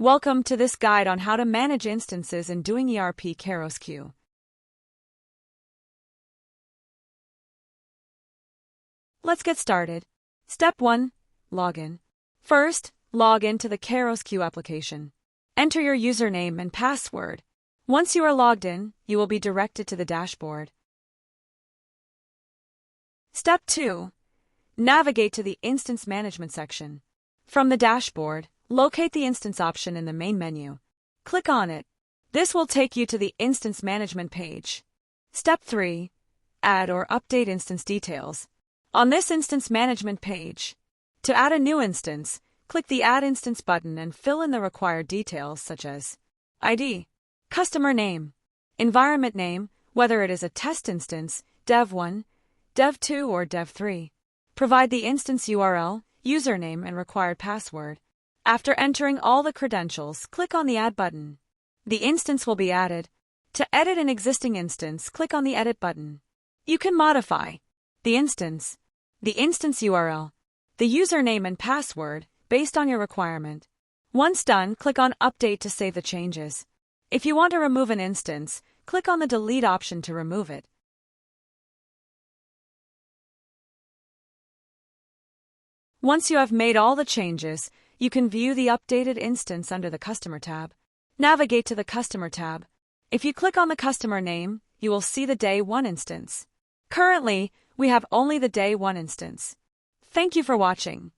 Welcome to this guide on how to manage instances in DoingERP KairosQ. Let's get started. Step 1. Login. First, log into the KairosQ application. Enter your username and password. Once you are logged in, you will be directed to the dashboard. Step 2. Navigate to the Instance Management section. From the dashboard, locate the Instance option in the main menu. Click on it. This will take you to the Instance Management page. Step 3. Add or update instance details. On this Instance Management page, to add a new instance, click the Add Instance button and fill in the required details such as ID, customer name, environment name, whether it is a test instance, Dev1, Dev2 or Dev3. Provide the instance URL, username, and required password. After entering all the credentials, click on the Add button. The instance will be added. To edit an existing instance, click on the Edit button. You can modify the instance URL, the username and password based on your requirement. Once done, click on Update to save the changes. If you want to remove an instance, click on the Delete option to remove it. Once you have made all the changes, you can view the updated instance under the Customer tab. Navigate to the Customer tab. If you click on the customer name, you will see the Day 1 instance. Currently, we have only the Day 1 instance. Thank you for watching.